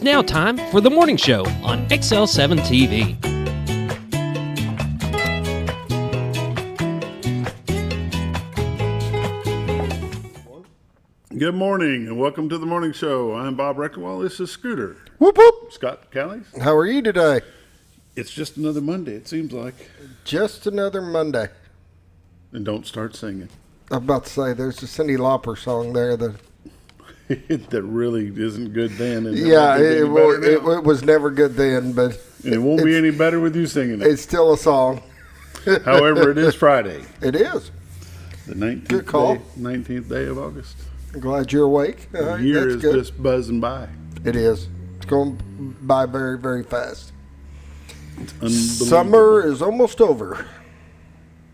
It's now time for the morning show on XL7-TV. Good morning and welcome to the morning show. I'm Bob Recktenwald. This is Scooter. Whoop whoop. Scott Callies. How are you today? It's just another Monday, it seems like. Just another Monday. And don't start singing. I'm about to say, there's a Cyndi Lauper song there that... that really isn't good then. And yeah, it was never good then, but... And it won't be any better with you singing it. It's still a song. However, it is Friday. It is. The 19th, good call. 19th day of August. I'm glad you're awake. The year is just buzzing by. It is. It's going by very, very fast. It's unbelievable. Summer is almost over.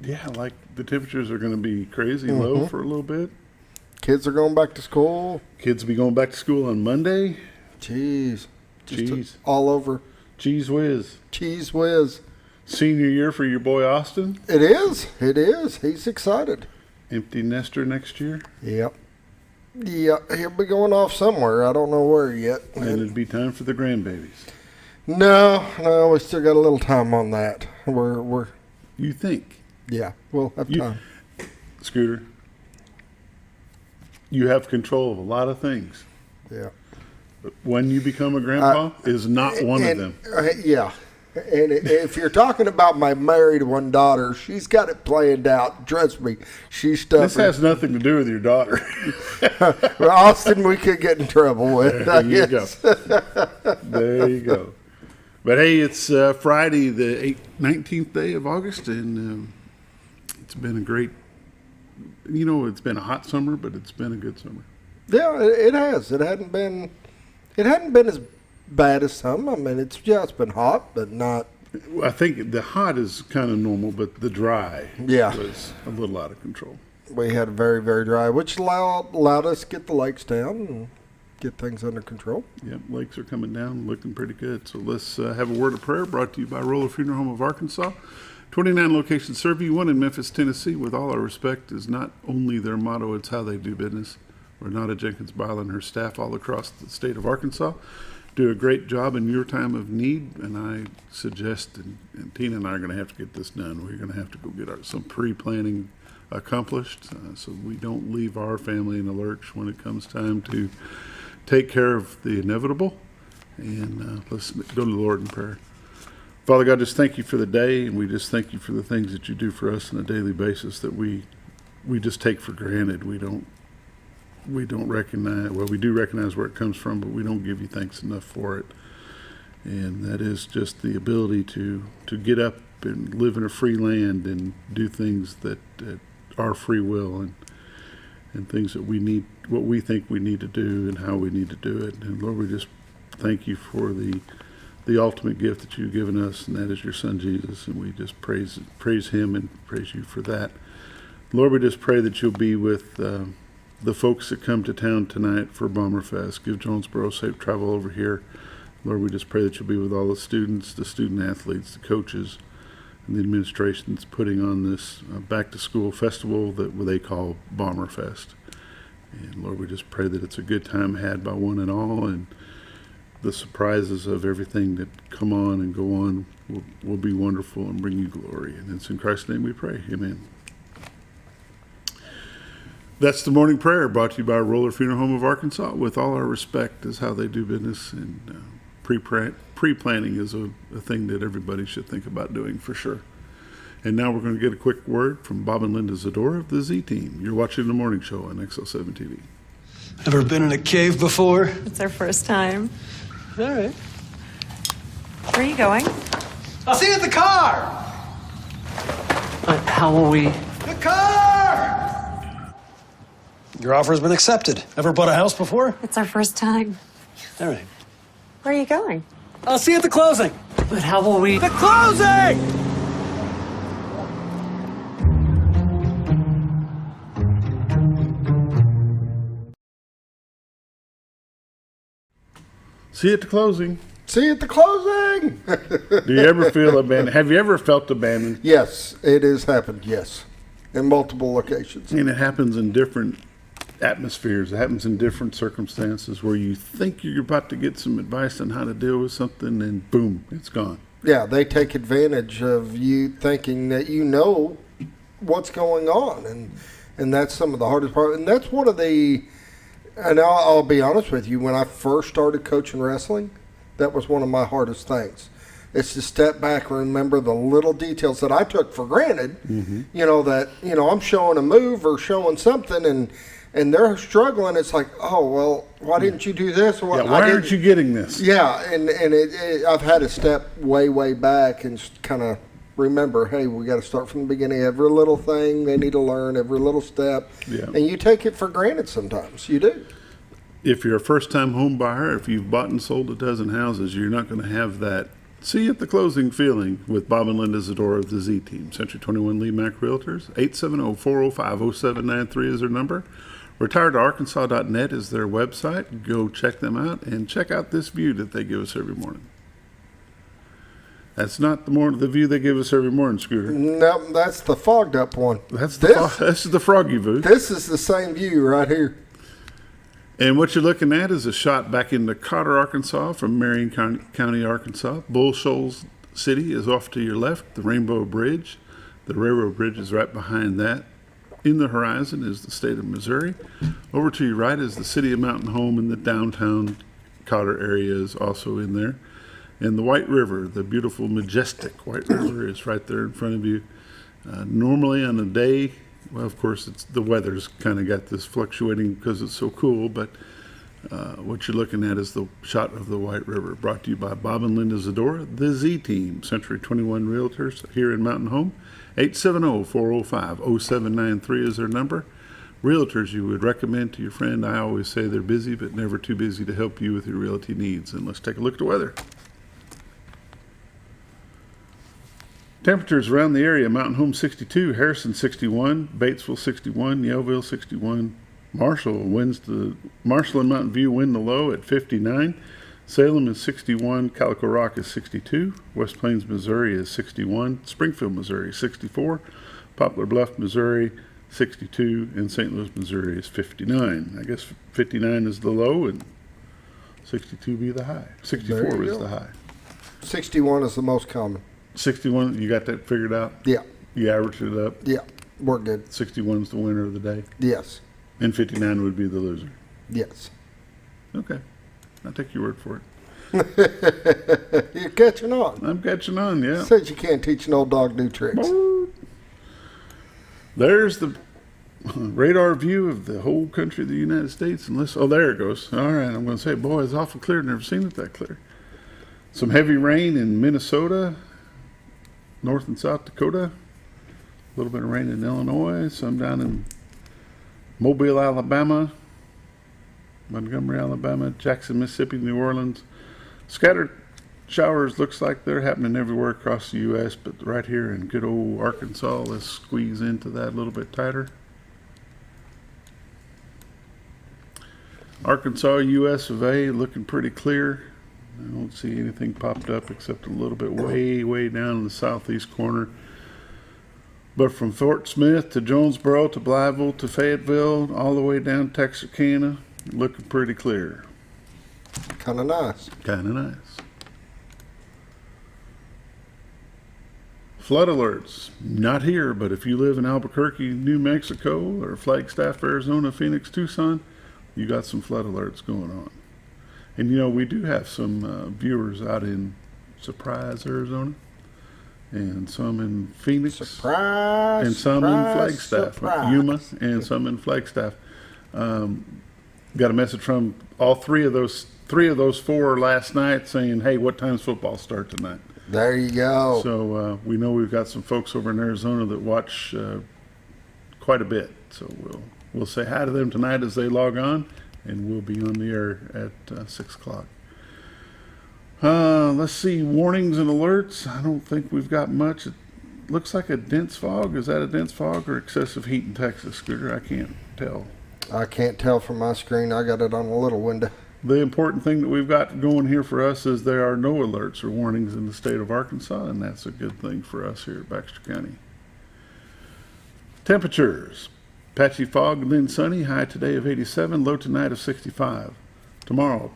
Yeah, like the temperatures are going to be crazy low for a little bit. Kids are going back to school. Kids will be going back to school on Monday. Jeez. Jeez. All over. Cheese whiz. Cheese whiz. Senior year for your boy Austin. It is. It is. He's excited. Empty nester next year. Yep. Yeah, he'll be going off somewhere. I don't know where yet. And it'd be time for the grandbabies. No, we still got a little time on that. We're. You think? Yeah, we'll have time. Scooter, you have control of a lot of things. Yeah. But when you become a grandpa is not one of them. Yeah. And if you're talking about my married one daughter, she's got it planned out. Trust me, she's stubborn. This has nothing to do with your daughter. Well, Austin, we could get in trouble with. There you go. There you go. But hey, it's Friday, the 19th day of August, and it's been a great. It's been a hot summer, but it's been a good summer. Yeah, it has. It hadn't been as bad as some. I mean, it's been hot, but not. I think the hot is kind of normal, but the dry was a little out of control. We had very, very dry, which allowed us to get the lakes down and get things under control. Yep, lakes are coming down, looking pretty good. So let's have a word of prayer brought to you by Roller Funeral Home of Arkansas. 29 locations serve you, one in Memphis, Tennessee. With all our respect is not only their motto, it's how they do business. Renata Jenkins-Bile and her staff all across the state of Arkansas do a great job in your time of need, and I suggest, and Tina and I are going to have to get this done. We're going to have to go get some pre-planning accomplished so we don't leave our family in a lurch when it comes time to take care of the inevitable. And let's go to the Lord in prayer. Father God, just thank you for the day, and we just thank you for the things that you do for us on a daily basis that we just take for granted. We don't recognize, well, we do recognize where it comes from, but we don't give you thanks enough for it. And that is just the ability to get up and live in a free land and do things that are free will and things that we need, what we think we need to do and how we need to do it. And Lord, we just thank you for the ultimate gift that you've given us, and that is your son Jesus. And we just praise him and praise you for that. Lord, we just pray that you'll be with the folks that come to town tonight for Bomber Fest. Give Jonesboro safe travel over here. Lord, we just pray that you'll be with all the students, the student athletes, the coaches, and the administration that's putting on this back-to-school festival that they call Bomber Fest. And Lord, we just pray that it's a good time had by one and all, and the surprises of everything that come on and go on will be wonderful and bring you glory. And it's in Christ's name we pray. Amen. That's the morning prayer brought to you by Roller Funeral Home of Arkansas. With all our respect is how they do business, and pre-planning is a thing that everybody should think about doing for sure. And now we're going to get a quick word from Bob and Linda Zdora of the Z-Team. You're watching the morning show on XL7-TV. Ever been in a cave before? It's our first time. All right. Where are you going? I'll see you at the car! How will we? The car! Your offer has been accepted. Ever bought a house before? It's our first time. All right. Where are you going? I'll see you at the closing. But how will we? The closing! See you at the closing. See you at the closing. Do you ever feel abandoned? Have you ever felt abandoned? Yes, it has happened, yes. In multiple locations. And it happens in different atmospheres. It happens in different circumstances where you think you're about to get some advice on how to deal with something, and boom, it's gone. Yeah, they take advantage of you thinking that you know what's going on, and that's some of the hardest part. And that's one of the, and I'll be honest with you, when I first started coaching wrestling, that was one of my hardest things. It's to step back and remember the little details that I took for granted. You know, that, you know, I'm showing a move or showing something, and they're struggling. It's like, oh, well, why didn't you do this? Why aren't you getting this? Yeah, and I've had to step way back and kind of remember, hey, we got to start from the beginning. Every little thing they need to learn, every little step. Yeah. And you take it for granted sometimes. You do. If you're a first-time home buyer, if you've bought and sold a dozen houses, you're not going to have that see you at the closing feeling with Bob and Linda Zdora of the Z Team. Century 21 LeMac Realtors. 870-405-0793 is their number. RetiredArkansas.net is their website. Go check them out and check out this view that they give us every morning. That's not the view they give us every morning, Scooter. No, that's the fogged up one. That's the froggy view. This is the same view right here. And what you're looking at is a shot back into Cotter, Arkansas from Marion County, Arkansas. Bull Shoals City is off to your left, the Rainbow Bridge. The railroad bridge is right behind that. In the horizon is the state of Missouri. Over to your right is the city of Mountain Home, and the downtown Cotter area is also in there. And the White River, the beautiful, majestic White River, is right there in front of you. Normally on a day, well, of course, the weather's kind of got this fluctuating because it's so cool, but what you're looking at is the shot of the White River, brought to you by Bob and Linda Zdora, the Z Team, Century 21 Realtors here in Mountain Home. 870-405-0793 is their number. Realtors you would recommend to your friend. I always say they're busy, but never too busy to help you with your realty needs. And let's take a look at the weather. Temperatures around the area: Mountain Home 62, Harrison 61, Batesville 61, Yellville 61, Marshall and Mountain View wind the low at 59, Salem is 61, Calico Rock is 62, West Plains, Missouri is 61, Springfield, Missouri 64, Poplar Bluff, Missouri 62, and St. Louis, Missouri is 59. I guess 59 is the low and 62 be the high. 64 is the high. 61 is the most common. 61, you got that figured out? Yeah. You averaged it up? Yeah, we're good. 61 is the winner of the day? Yes. And 59 would be the loser? Yes. Okay. I'll take your word for it. You're catching on. I'm catching on, yeah. Said you can't teach an old dog new tricks. There's the radar view of the whole country of the United States. Oh, there it goes. All right, I'm going to say, boy, it's awful clear. Never seen it that clear. Some heavy rain in Minnesota, North and South Dakota. A little bit of rain in Illinois. Some down in Mobile, Alabama. Montgomery, Alabama. Jackson, Mississippi. New Orleans. Scattered showers, looks like they're happening everywhere across the U.S., but right here in good old Arkansas, let's squeeze into that a little bit tighter. Arkansas, U.S. of A. looking pretty clear. I don't see anything popped up except a little bit way down in the southeast corner. But from Fort Smith to Jonesboro to Blytheville to Fayetteville, all the way down Texarkana, looking pretty clear. Kind of nice. Kind of nice. Flood alerts, not here, but if you live in Albuquerque, New Mexico, or Flagstaff, Arizona, Phoenix, Tucson, you got some flood alerts going on. And you know, we do have some viewers out in Surprise, Arizona, and some in Phoenix, Surprise, and some in Flagstaff, surprise. Yuma, and some in Flagstaff. Got a message from all three of those four last night saying, "Hey, what time's football start tonight?" There you go. So we know we've got some folks over in Arizona that watch quite a bit. So we'll say hi to them tonight as they log on, and we'll be on the air at 6 o'clock. Let's see, warnings and alerts. I don't think we've got much. It looks like a dense fog. Is that a dense fog or excessive heat in Texas, Scooter? I can't tell. I can't tell from my screen. I got it on a little window. The important thing that we've got going here for us is there are no alerts or warnings in the state of Arkansas, and that's a good thing for us here at Baxter County. Temperatures. Patchy fog and then sunny, high today of 87, low tonight of 65. Tomorrow,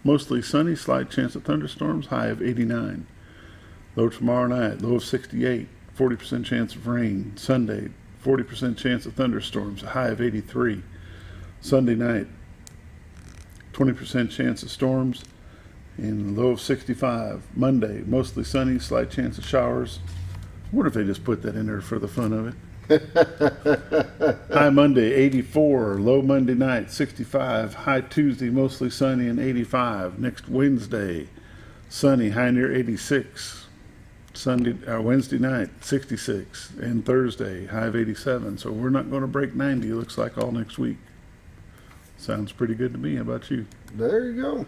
mostly sunny, slight chance of thunderstorms, high of 89. Low tomorrow night, low of 68, 40% chance of rain. Sunday, 40% chance of thunderstorms, a high of 83. Sunday night, 20% chance of storms, and low of 65. Monday, mostly sunny, slight chance of showers. I wonder if they just put that in there for the fun of it. High Monday, 84. Low Monday night, 65. High Tuesday, mostly sunny and 85. Next Wednesday, sunny, high near 86. Wednesday night, 66. And Thursday, high of 87. So we're not going to break 90, it looks like, all next week. Sounds pretty good to me. How about you? There you go.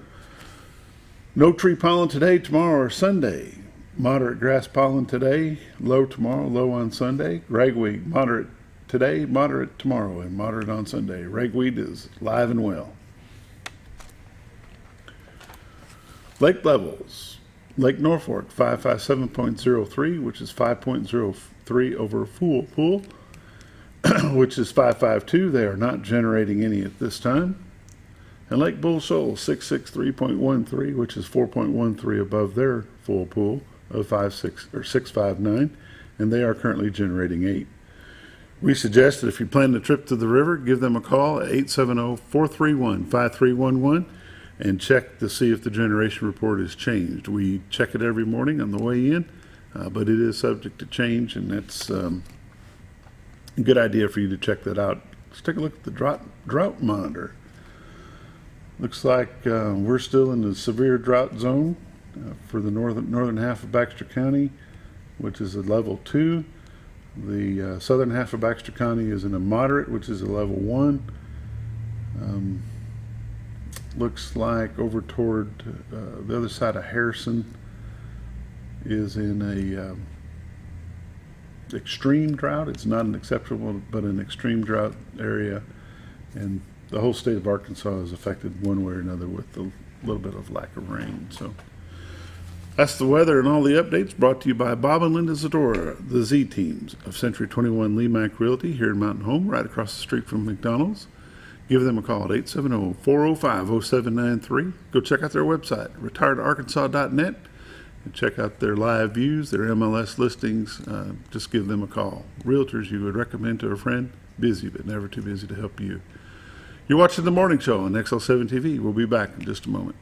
No tree pollen today, tomorrow, or Sunday. Moderate grass pollen today, low tomorrow, low on Sunday. Ragweed, moderate today, moderate tomorrow, and moderate on Sunday. Ragweed is live and well. Lake levels. Lake Norfolk, 557.03, which is 5.03 over Fool Pool, which is 552. They are not generating any at this time. And Lake Bull Shoal, 663.13, which is 4.13 above their full pool of 659, and they are currently generating 8. We suggest that if you plan a trip to the river, give them a call at 870-431-5311 and check to see if the generation report has changed. We check it every morning on the way in, but it is subject to change, and that's a good idea for you to check that out. Let's take a look at the drought monitor. Looks like we're still in the severe drought zone for the northern half of Baxter County, which is a level 2. The southern half of Baxter County is in a moderate, which is a level 1. Looks like over toward the other side of Harrison is in a extreme drought. It's not an exceptional, but an extreme drought area, and the whole state of Arkansas is affected one way or another with a little bit of lack of rain. So that's the weather and all the updates brought to you by Bob and Linda Zdora, the Z teams of Century 21 LeMac Realty here in Mountain Home, right across the street from McDonald's. Give them a call at 870-405-0793. Go check out their website, retiredarkansas.net, and check out their live views, their MLS listings. Just give them a call. Realtors you would recommend to a friend, busy but never too busy to help you. You're watching The Morning Show on XL7-TV. We'll be back in just a moment.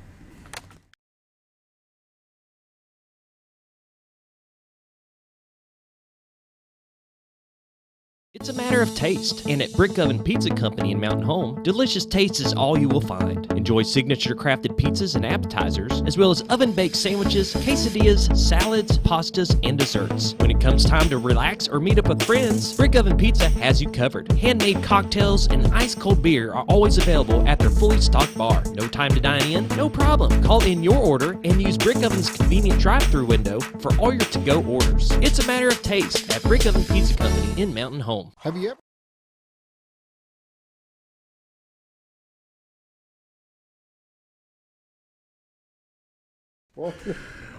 It's a matter of taste, and at Brick Oven Pizza Company in Mountain Home, delicious taste is all you will find. Enjoy signature crafted pizzas and appetizers, as well as oven-baked sandwiches, quesadillas, salads, pastas, and desserts. When it comes time to relax or meet up with friends, Brick Oven Pizza has you covered. Handmade cocktails and ice-cold beer are always available at their fully stocked bar. No time to dine in? No problem. Call in your order and use Brick Oven's convenient drive-thru window for all your to-go orders. It's a matter of taste at Brick Oven Pizza Company in Mountain Home. Have you ever?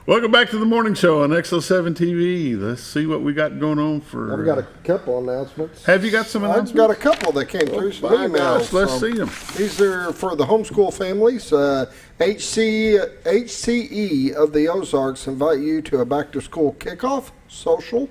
Welcome back to the morning show on XL7-TV. Let's see what we got going on for. I've got a couple announcements. Have you got some announcements? I've got a couple that came through some emails. Let's see them. These are for the homeschool families. HCE of the Ozarks invite you to a back-to-school kickoff social.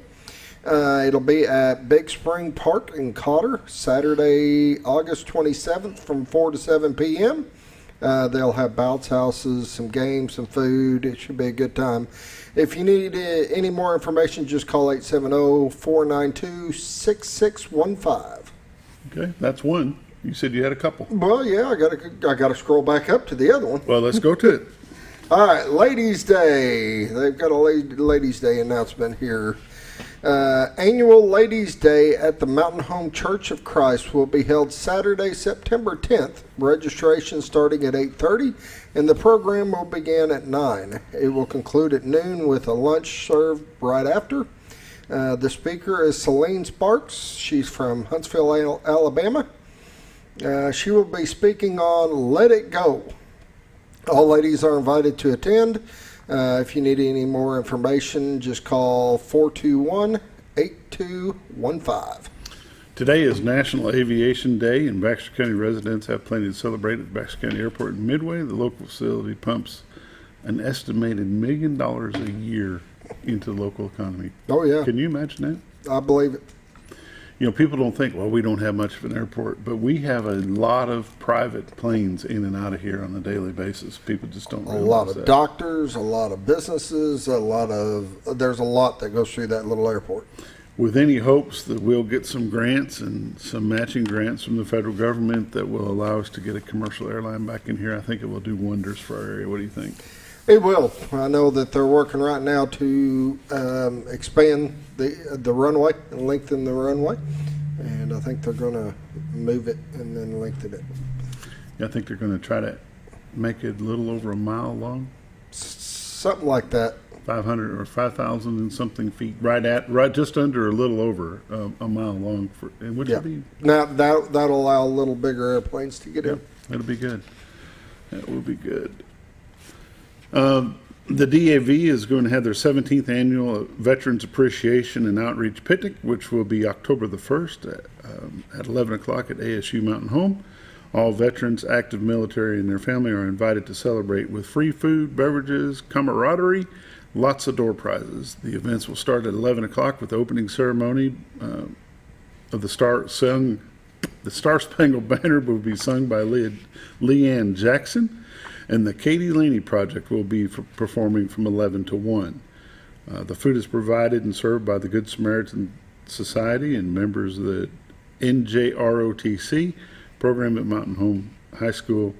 It'll be at Big Spring Park in Cotter, Saturday, August 27th from 4 to 7 p.m. They'll have bounce houses, some games, some food. It should be a good time. If you need any more information, just call 870-492-6615. Okay, that's one. You said you had a couple. Well, yeah, I got to scroll back up to the other one. Well, let's go to it. All right, Ladies' Day. They've got a Ladies' Day announcement here. Annual Ladies' Day at the Mountain Home Church of Christ will be held Saturday, September 10th. Registration starting at 8:30, and the program will begin at 9. It will conclude at noon with a lunch served right after. The speaker is Celine Sparks. She's from Huntsville, Alabama. She will be speaking on Let It Go. All ladies are invited to attend. If you need any more information, just call 421-8215. Today is National Aviation Day, and Baxter County residents have plenty to celebrate at the Baxter County Airport in Midway. The local facility pumps an estimated $1 million a year into the local economy. Oh, yeah. Can you imagine that? I believe it. You know, people don't think, well, we don't have much of an airport, but we have a lot of private planes in and out of here on a daily basis. People just don't realize that. A lot of doctors, a lot of businesses, there's a lot that goes through that little airport. With any hopes that we'll get some grants and some matching grants from the federal government that will allow us to get a commercial airline back in here, I think it will do wonders for our area. What do you think? It will. I know that they're working right now to expand the runway and lengthen the runway, and I think they're going to move it and then lengthen it. Yeah, I think they're going to try to make it a little over a mile long. Something like that. 500 or 5,000 and something feet, right just under a little over a mile long. And would it be? Now that'll allow little bigger airplanes to get in. That'll be good. That will be good. The DAV is going to have their 17th annual Veterans Appreciation and Outreach Picnic, which will be October the 1st at 11 o'clock at ASU Mountain Home. All veterans, active military, and their family are invited to celebrate with free food, beverages, camaraderie, lots of door prizes. The events will start at 11 o'clock with the opening ceremony of the Star Spangled Banner will be sung by Leanne Jackson, and the Katie Laney Project will be performing from 11 to 1. The food is provided and served by the Good Samaritan Society and members of the NJROTC program at Mountain Home High School.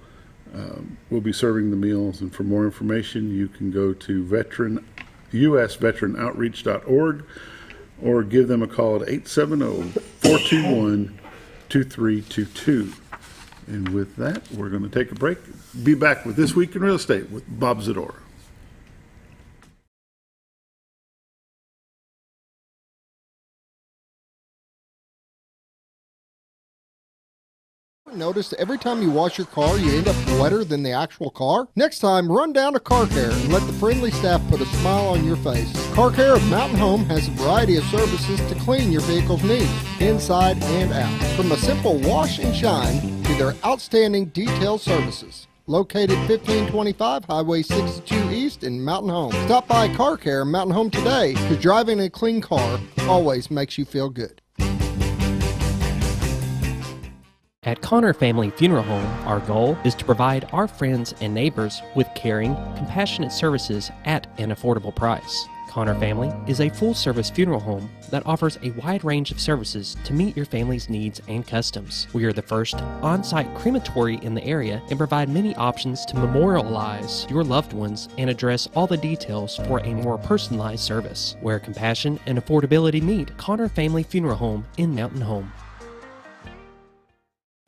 Will be serving the meals, and for more information you can go to usveteranoutreach.org or give them a call at 870-421-2322. And with that, we're going to take a break. Be back with This Week in Real Estate with Bob Zdora. Notice every time you wash your car, you end up wetter than the actual car? Next time, run down to Car Care and let the friendly staff put a smile on your face. Car Care of Mountain Home has a variety of services to clean your vehicle's needs, inside and out. From a simple wash and shine to their outstanding detail services. Located 1525 Highway 62 East in Mountain Home. Stop by Car Care Mountain Home today, because driving a clean car always makes you feel good. At Connor Family Funeral Home, our goal is to provide our friends and neighbors with caring, compassionate services at an affordable price. Connor Family is a full-service funeral home that offers a wide range of services to meet your family's needs and customs. We are the first on-site crematory in the area and provide many options to memorialize your loved ones and address all the details for a more personalized service. Where compassion and affordability meet, Connor Family Funeral Home in Mountain Home.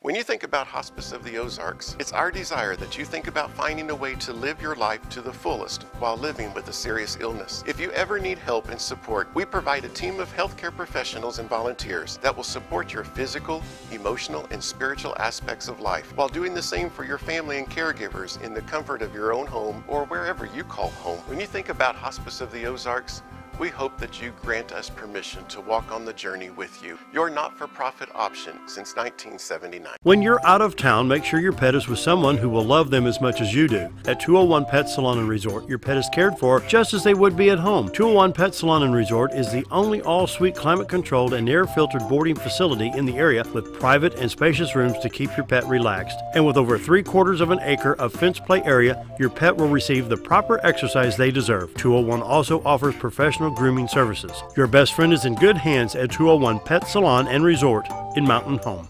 When you think about Hospice of the Ozarks, it's our desire that you think about finding a way to live your life to the fullest while living with a serious illness. If you ever need help and support, we provide a team of healthcare professionals and volunteers that will support your physical, emotional, and spiritual aspects of life while doing the same for your family and caregivers in the comfort of your own home or wherever you call home. When you think about Hospice of the Ozarks, we hope that you grant us permission to walk on the journey with you. Your not-for-profit option since 1979. When you're out of town, make sure your pet is with someone who will love them as much as you do. At 201 Pet Salon and Resort, your pet is cared for just as they would be at home. 201 Pet Salon and Resort is the only all-suite climate-controlled and air-filtered boarding facility in the area with private and spacious rooms to keep your pet relaxed. And with over 3/4 of an acre of fenced play area, your pet will receive the proper exercise they deserve. 201 also offers professional grooming services. Your best friend is in good hands at 201 Pet Salon and Resort in Mountain Home.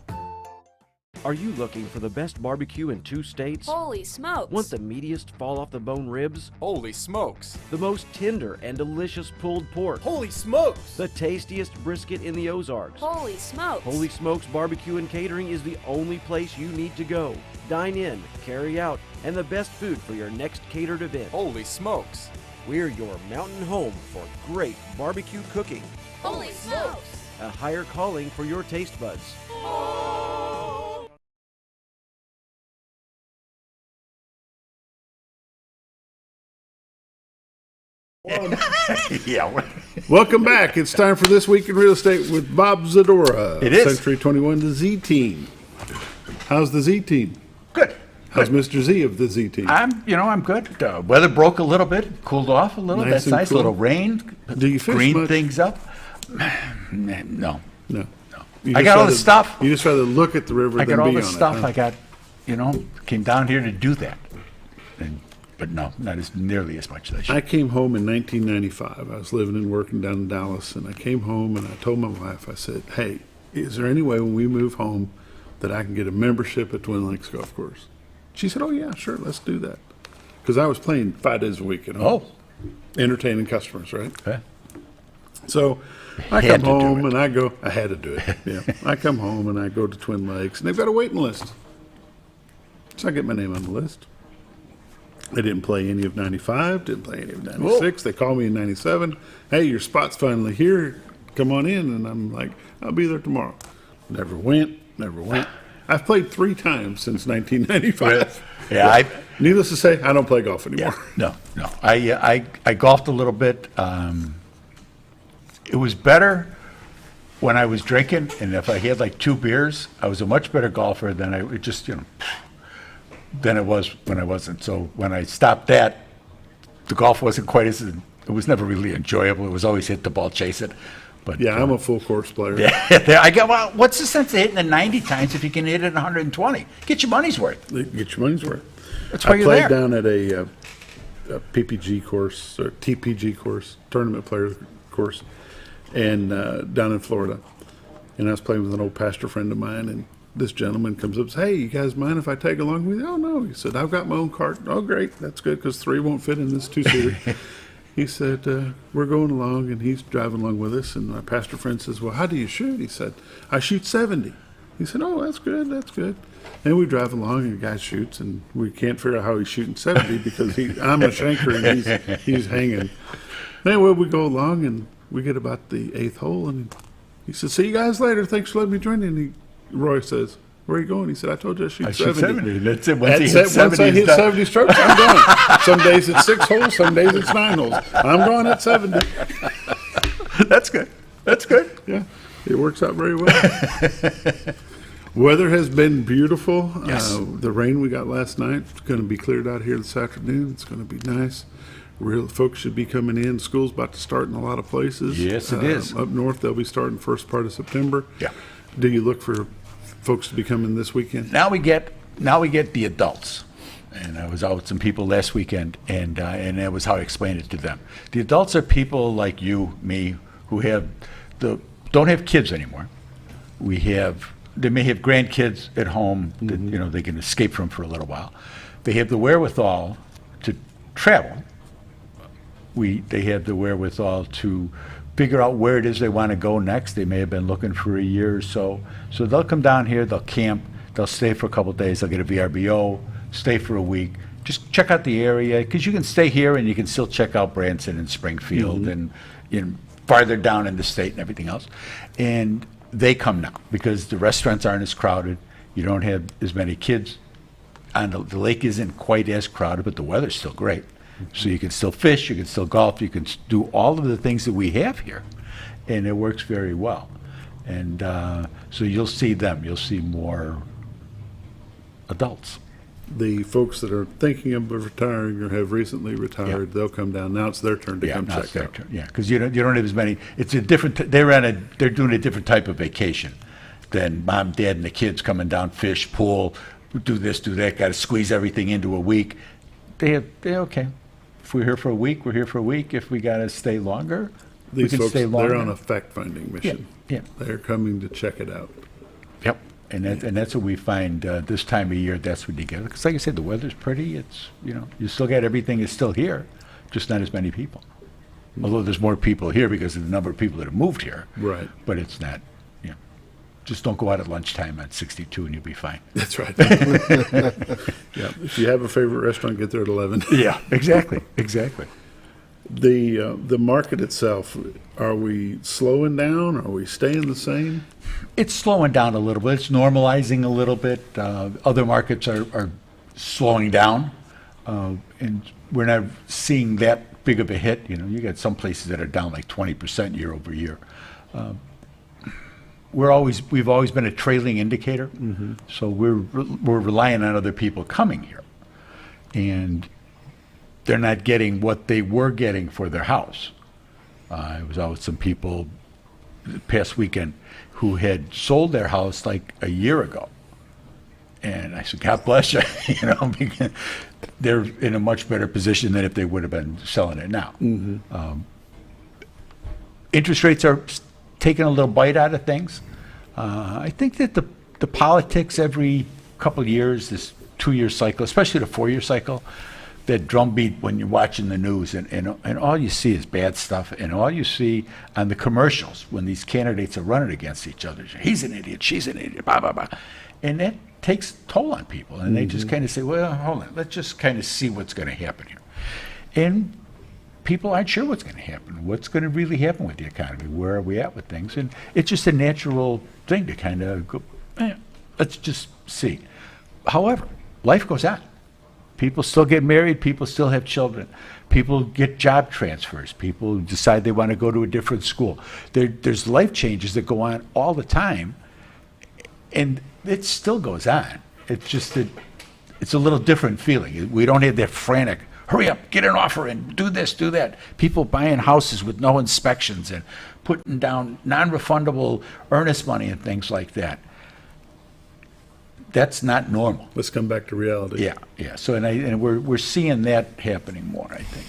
Are you looking for the best barbecue in 2 states? Holy smokes! Want the meatiest fall-off-the-bone ribs? Holy smokes! The most tender and delicious pulled pork? Holy smokes! The tastiest brisket in the Ozarks? Holy smokes! Holy Smokes Barbecue and Catering is the only place you need to go. Dine in, carry out, and the best food for your next catered event. Holy smokes! We're your mountain home for great barbecue cooking. Holy smokes! A higher calling for your taste buds. Yeah. Welcome back. It's time for This Week in Real Estate with Bob Zdora. It is. Century 21, the Z Team. How's the Z Team? Good. How's Mr. Z of the Z Team? I'm good. Weather broke a little bit, cooled off a little. Nice That's and nice. cool. A little rain. Do you fish green much? things up? No. You I just got all the rather- stuff. You just rather look at the river I than got all be the on stuff. it. Huh? I got, came down here to do that. But no, not as nearly as much as I should. I came home in 1995. I was living and working down in Dallas, and I came home and I told my wife, I said, hey, is there any way when we move home that I can get a membership at Twin Lakes Golf Course? She said, oh, yeah, sure, let's do that. Because I was playing 5 days a week at home. Entertaining customers, right? Okay. So I Had come to do home and I go, I had to do it. Yeah. I come home and I go to Twin Lakes, and they've got a waiting list. So I get my name on the list. I didn't play any of 95, didn't play any of 96. They called me in 97. Hey, your spot's finally here. Come on in. And I'm like, I'll be there tomorrow. Never went. I've played 3 times since 1995. Yeah, needless to say, I don't play golf anymore. No. I golfed a little bit. It was better when I was drinking, and if I had like 2 beers, I was a much better golfer than than it was when I wasn't. So when I stopped that, the golf wasn't quite as, it was never really enjoyable. It was always hit the ball, chase it. But yeah, I'm a full course player. Yeah, well, what's the sense of hitting it 90 times if you can hit it 120? Get your money's worth. Get your money's worth. That's why I you're played there. down at a PPG course, or TPG course, tournament player course, and down in Florida. And I was playing with an old pastor friend of mine, and this gentleman comes up and says, hey, you guys mind if I tag along with you? Oh, no. He said, I've got my own cart. Oh, great. That's good, because 3 won't fit in this 2-seater. He said, we're going along, and he's driving along with us. And my pastor friend says, well, how do you shoot? He said, I shoot 70. He said, oh, that's good. And we drive along, and the guy shoots, and we can't figure out how he's shooting 70 because I'm a shanker, and he's hanging. Anyway, we go along, and we get about the 8th hole, and he said, see you guys later. Thanks for letting me join you. And Roy says, where are you going? He said, I told you I shoot 70. That's it. Once I hit 70 strokes, I'm going. Some days it's 6 holes, some days it's 9 holes. I'm going at 70. That's good. Yeah, it works out very well. Weather has been beautiful. Yes. The rain we got last night is going to be cleared out here this afternoon. It's going to be nice. Real folks should be coming in. School's about to start in a lot of places. Yes, it is. Up north, they'll be starting first part of September. Yeah. Do you look for folks to be coming this weekend? Now we get the adults. And I was out with some people last weekend, and that was how I explained it to them. The adults are people like you, me, who don't have kids anymore. They may have grandkids at home that they can escape from for a little while. They have the wherewithal to travel. They have the wherewithal to figure out where it is they want to go next. They may have been looking for a year or so. So they'll come down here, they'll camp, they'll stay for a couple of days, they'll get a VRBO, stay for a week, just check out the area, because you can stay here and you can still check out Branson and Springfield and farther down in the state and everything else. And they come now because the restaurants aren't as crowded. You don't have as many kids. And the lake isn't quite as crowded, but the weather's still great. So you can still fish, you can still golf, you can do all of the things that we have here, and it works very well. And so you'll see them. You'll see more adults. The folks that are thinking of retiring or have recently retired, they'll come down. Now it's their turn to come now it's check their out. turn. Yeah, because you don't have as many. It's a different. They're doing a different type of vacation than mom, dad, and the kids coming down, fish, pool, do this, do that. Got to squeeze everything into a week. They're okay. If we're here for a week, we're here for a week. If we got to stay longer, we These can folks, stay longer. they're on a fact-finding mission. Yeah. They're coming to check it out. Yep. And that's what we find this time of year. That's what you get. Because like I said, the weather's pretty. It's you still got everything is still here, just not as many people. Although there's more people here because of the number of people that have moved here. Right. But it's not. Just don't go out at lunchtime at 62 and you'll be fine. That's right. Yeah. If you have a favorite restaurant, get there at 11. Yeah. Exactly. The market itself, are we slowing down? Are we staying the same? It's slowing down a little bit. It's normalizing a little bit. Other markets are slowing down, and we're not seeing that big of a hit. You know, you got some places that are down like 20% year over year. We've always been a trailing indicator, so we're relying on other people coming here, and they're not getting what they were getting for their house. I was out with some people the past weekend who had sold their house like a year ago, and I said, God bless you, you know, because they're in a much better position than if they would have been selling it now. Interest rates are taking a little bite out of things. I think that the politics every couple of years, this 2-year cycle, especially the 4-year cycle, that drumbeat when you're watching the news, and all you see is bad stuff, and all you see on the commercials when these candidates are running against each other, he's an idiot, she's an idiot, blah, blah, blah. And that takes a toll on people, and they just kind of say, well, hold on, let's just kind of see what's going to happen here. And people aren't sure what's going to happen. What's going to really happen with the economy? Where are we at with things? And it's just a natural thing to kind of go, let's just see. However, life goes on. People still get married. People still have children. People get job transfers. People decide they want to go to a different school. There's life changes that go on all the time, and it still goes on. It's just that it's a little different feeling. We don't have that frantic, hurry up, get an offer and do this, do that. People buying houses with no inspections and putting down non-refundable earnest money and things like that. That's not normal. Let's come back to reality. Yeah. So and we're seeing that happening more, I think.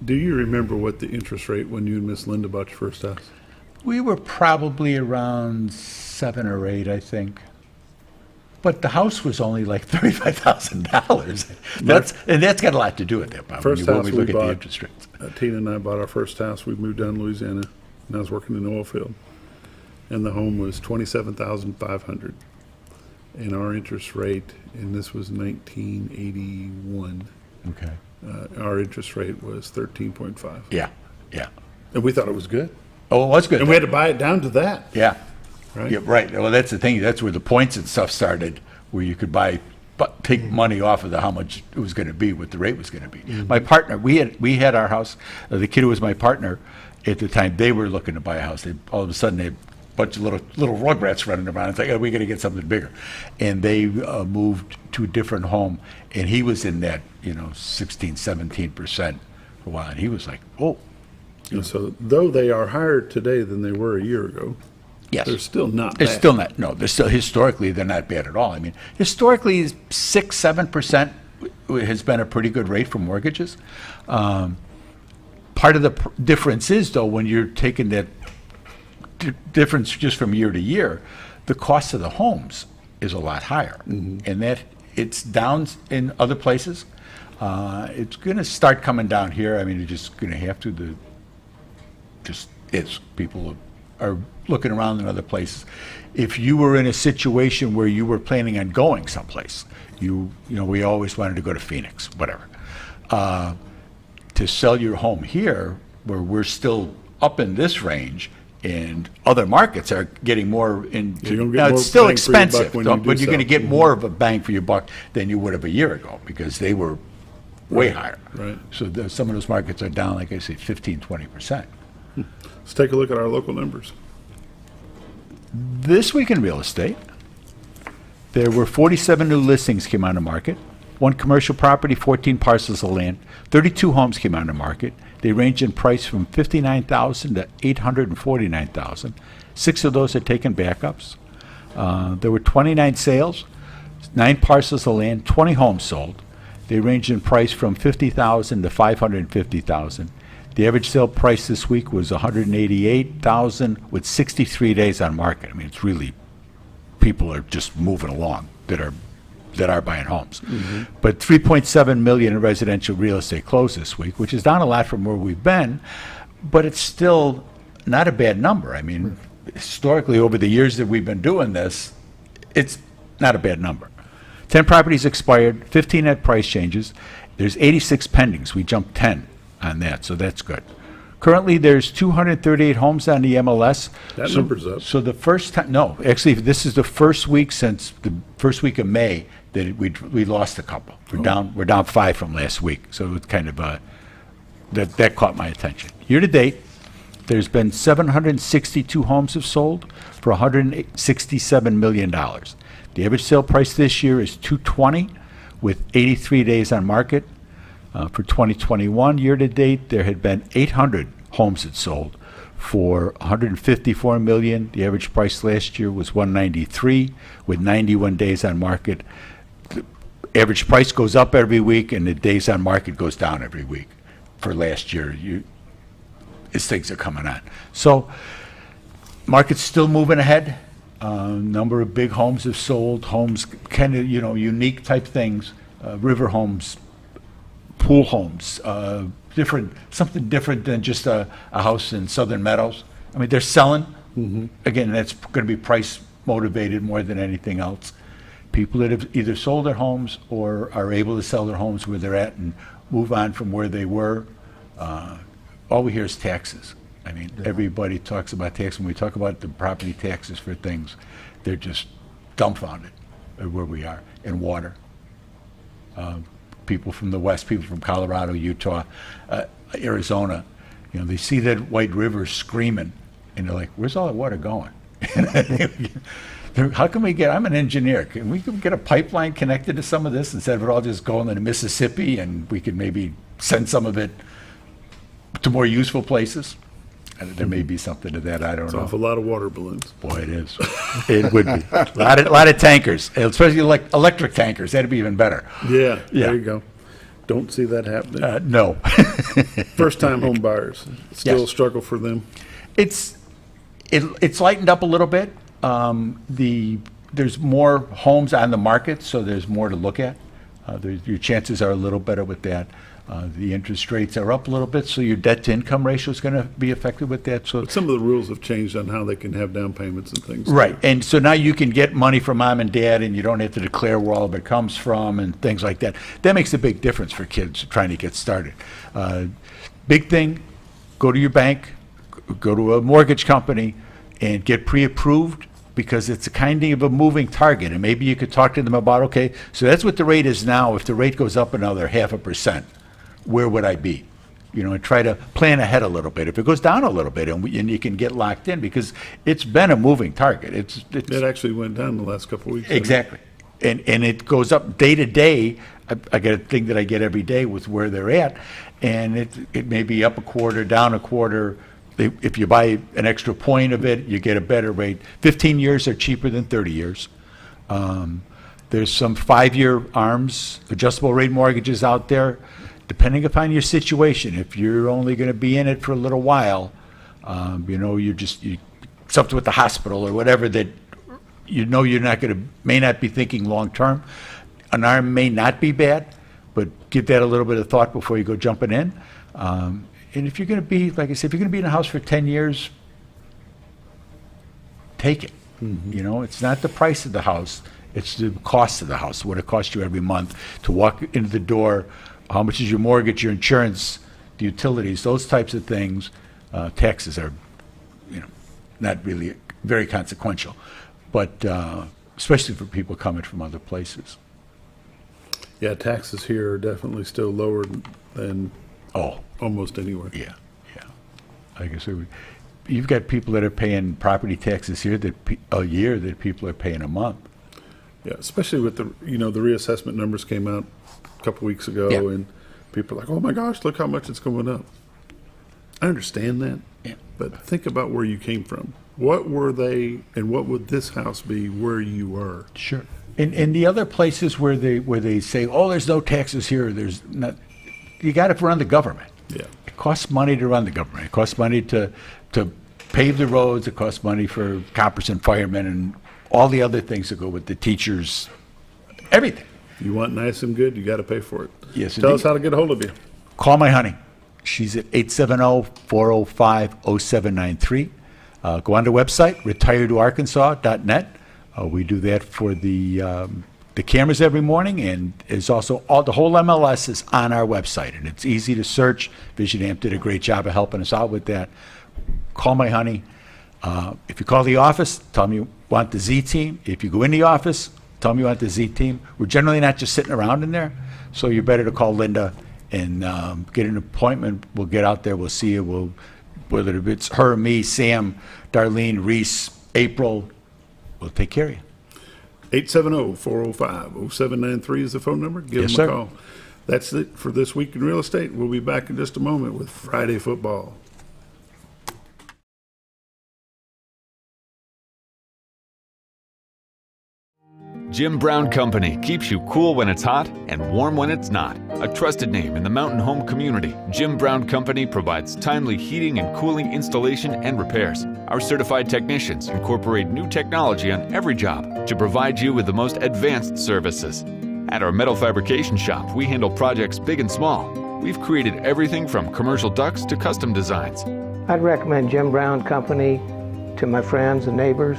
Do you remember what the interest rate when you and Miss Linda bought your first house? We were probably around 7 or 8, I think. But the house was only like $35,000. That's got a lot to do with that, Bob. First when house we we look at bought, the interest rates. Tina and I bought our first house. We moved down to Louisiana, and I was working in the oil field. And the home was $27,500. And our interest rate, and this was 1981. Okay. Our interest rate was 13.5. Yeah. And we thought it was good. Oh, it was good. And we had to buy it down to that. Yeah. Right. Yeah, right. Well, that's the thing. That's where the points and stuff started, where you could take money off of how much it was going to be, what the rate was going to be. My partner, we had our house. The kid who was my partner at the time, they were looking to buy a house. All of a sudden, they had a bunch of little rugrats running around. It's like, oh, we're going to get something bigger. And they moved to a different home, and he was in that 16, 17% for a while, and he was like, oh. And so, though they are higher today than they were a year ago, yes, they're still not bad. They're still not. No, they're still historically they're not bad at all. I mean, historically, 6-7% has been a pretty good rate for mortgages. Part of the difference is, though, when you're taking that difference just from year to year, the cost of the homes is a lot higher, and that it's down in other places. It's going to start coming down here. I mean, it's just going to have to. People are looking around in other places. If you were in a situation where you were planning on going someplace, we always wanted to go to Phoenix, whatever. To sell your home here, where we're still up in this range, and other markets are getting more into. Now it's still expensive, but you're going to get more of a bang for your buck than you would have a year ago, because they were way higher. Right. So some of those markets are down, like I say, 15-20%. Let's take a look at our local numbers. This week in real estate, there were 47 new listings came on the market, 1 commercial property, 14 parcels of land, 32 homes came on the market. They range in price from $59,000 to $849,000. 6 of those had taken backups. There were 29 sales, 9 parcels of land, 20 homes sold. They range in price from $50,000 to $550,000. The average sale price this week was $188,000 with 63 days on market. I mean, it's really, people are just moving along that are buying homes. But $3.7 million in residential real estate closed this week, which is down a lot from where we've been, but it's still not a bad number. I mean, historically, over the years that we've been doing this, it's not a bad number. 10 properties expired, 15 had price changes. There's 86 pendings. We jumped 10 on that, so that's good. Currently, there's 238 homes on the MLS. That number's up. So the first time, no, actually, this is the first week since the first week of May that we lost a couple. We're down 5 from last week, so it's kind of that caught my attention. Year to date, there's been 762 homes have sold for $167 million. The average sale price this year is $220 with 83 days on market. For 2021 year to date, there had been 800 homes that sold for $154 million. The average price last year was $193 with 91 days on market. The average price goes up every week, and the days on market goes down every week. For last year, as things are coming on. So, market's still moving ahead. Number of big homes have sold. Homes, kind of unique type things. River homes, pool homes, something different than just a house in Southern Meadows. I mean, they're selling. Again, that's going to be price motivated more than anything else. People that have either sold their homes or are able to sell their homes where they're at and move on from where they were. All we hear is taxes. I mean, everybody talks about tax. When we talk about the property taxes for things, they're just dumbfounded at where we are. And water. People from the West, people from Colorado, Utah, Arizona, they see that White River screaming, and they're like, where's all that water going? How can we I'm an engineer, can we get a pipeline connected to some of this instead of it all just going into Mississippi, and we could maybe send some of it to more useful places? And there may be something to that, I don't know. It's an awful lot of water balloons. Boy, it is. It would be. A lot of tankers, especially like electric tankers. That'd be even better. Yeah, there you go. Don't see that happening. No. First-time home buyers, still a struggle for them. It's lightened up a little bit. There's more homes on the market, so there's more to look at. Your chances are a little better with that. The interest rates are up a little bit, so your debt-to-income ratio is going to be affected with that. So but some of the rules have changed on how they can have down payments and things. Right, and so now you can get money from mom and dad, and you don't have to declare where all of it comes from and things like that. That makes a big difference for kids trying to get started. Big thing, go to your bank, go to a mortgage company, and get pre-approved, because it's a kind of a moving target. And maybe you could talk to them about, okay, so that's what the rate is now. If the rate goes up another 0.5%, where would I be? And try to plan ahead a little bit. If it goes down a little bit, and you can get locked in, because it's been a moving target. It actually went down the last couple of weeks. Exactly. And it goes up day to day. I get a thing that I get every day with where they're at, and it may be up a quarter, down a quarter. If you buy an extra point of it, you get a better rate. 15 years are cheaper than 30 years. There's some 5-year ARMs, adjustable rate mortgages out there. Depending upon your situation, if you're only going to be in it for a little while, you're something with the hospital or whatever that you're may not be thinking long term. An ARM may not be bad, but give that a little bit of thought before you go jumping in. And if you're going to be, like I said, if you're going to be in a house for 10 years, take it. It's not the price of the house, it's the cost of the house, what it costs you every month to walk into the door. How much is your mortgage, your insurance, the utilities, those types of things. Taxes are, not really very consequential, but especially for people coming from other places. Yeah, taxes here are definitely still lower than almost anywhere. Yeah. I guess you've got people that are paying property taxes here a year that people are paying a month. Yeah, especially with the the reassessment numbers came out a couple weeks ago, and people are like, oh my gosh, look how much it's going up. I understand that, but think about where you came from. What were they, and what would this house be where you were? Sure. And the other places where they say, oh, there's no taxes here, there's not. You got to run the government. Yeah. It costs money to run the government. It costs money to pave the roads. It costs money for coppers and firemen and all the other things that go with the teachers, everything. You want nice and good, you got to pay for it. Yes, Tell us how to get a hold of you. Call my honey. She's at 870-405-0793. Go on the website, retiredtoarkansas.net. We do that for the cameras every morning, and it's also the whole MLS is on our website, and it's easy to search. Vision Amp did a great job of helping us out with that. Call my honey. If you call the office, tell them you want the Z team. If you go in the office, tell them you want the Z team. We're generally not just sitting around in there, so you're better to call Linda and get an appointment. We'll get out there. We'll see you. Whether it's her, me, Sam, Darlene, Reese, April, we'll take care of you. 870-405-0793 is the phone number. Give Yes, them a sir. call. That's it for This Week in Real Estate. We'll be back in just a moment with Friday football. Jim Brown Company keeps you cool when it's hot and warm when it's not. A trusted name in the mountain home community, Jim Brown Company provides timely heating and cooling installation and repairs. Our certified technicians incorporate new technology on every job to provide you with the most advanced services. At our metal fabrication shop, we handle projects big and small. We've created everything from commercial ducts to custom designs. I'd recommend Jim Brown Company to my friends and neighbors.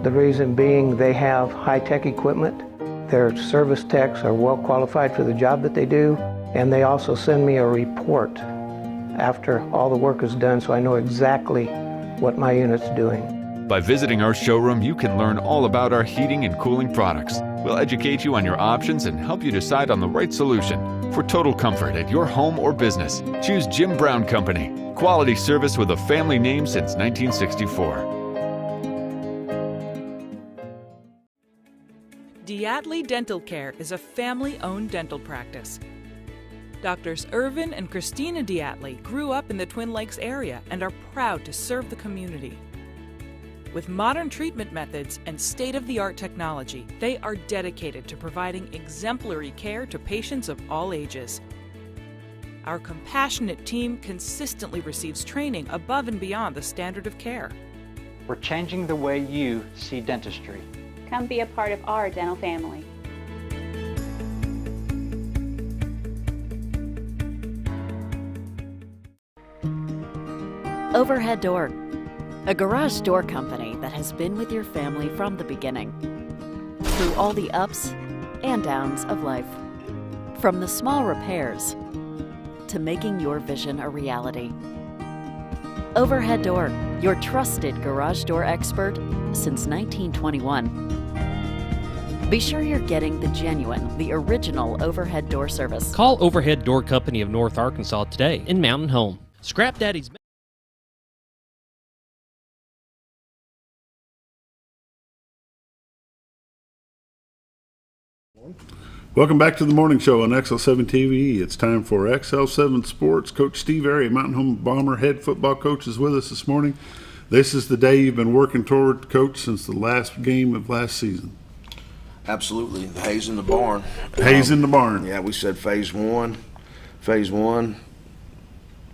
The reason being they have high-tech equipment. Their service techs are well qualified for the job that they do, and they also send me a report after all the work is done so I know exactly what my unit's doing. By visiting our showroom, you can learn all about our heating and cooling products. We'll educate you on your options and help you decide on the right solution. For total comfort at your home or business, choose Jim Brown Company. Quality service with a family name since 1964. Diatley Dental Care is a family-owned dental practice. Doctors Irvin and Christina Diatley grew up in the Twin Lakes area and are proud to serve the community. With modern treatment methods and state-of-the-art technology, they are dedicated to providing exemplary care to patients of all ages. Our compassionate team consistently receives training above and beyond the standard of care. We're changing the way you see dentistry. Come be a part of our dental family. Overhead Door, a garage door company that has been with your family from the beginning, through all the ups and downs of life. From the small repairs to making your vision a reality. Overhead Door, your trusted garage door expert since 1921. Be sure you're getting the genuine, the original overhead door service. Call Overhead Door Company of North Arkansas today in Mountain Home. Scrap Daddy's. Welcome back to the morning show on XL7-TV. It's time for XL7 Sports. Coach Steve Airy, Mountain Home Bomber head football coach, is with us this morning. This is the day you've been working toward, Coach, since the last game of last season. Absolutely. The hay's in the barn. Hay's in the barn. Yeah, we said phase one.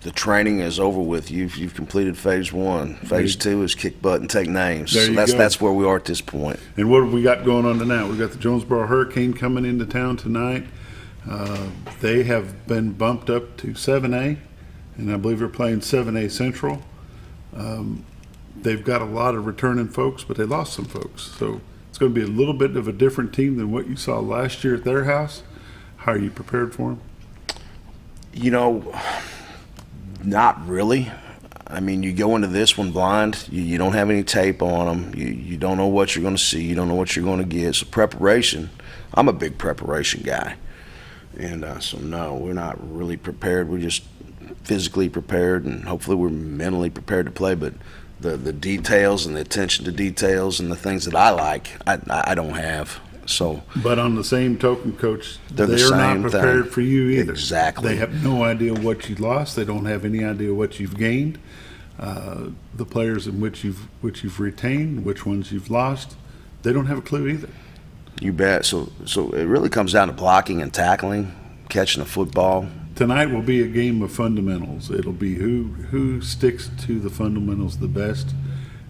The training is over with. You've completed phase one. Phase two is kick butt and take names. There so you that's go. That's where we are at this point. And what have we got going on tonight? We've got the Jonesboro Hurricane coming into town tonight. They have been bumped up to 7A, and I believe they're playing 7A Central. They've got a lot of returning folks, but they lost some folks. So it's going to be a little bit of a different team than what you saw last year at their house. How are you prepared for them? You know, not really. I mean, you go into this one blind. You don't have any tape on them. You don't know what you're going to see. You don't know what you're going to get. So preparation, I'm a big preparation guy. And so, no, we're not really prepared. We're just physically prepared, and hopefully we're mentally prepared to play. But the details and the attention to details and the things that I like, I don't have. So, but on the same token, Coach, they're not prepared for you either. Exactly. They have no idea what you lost. They don't have any idea what you've gained. The players in which you've retained, which ones you've lost, they don't have a clue either. You bet. So it really comes down to blocking and tackling, catching the football. Tonight will be a game of fundamentals. It'll be who sticks to the fundamentals the best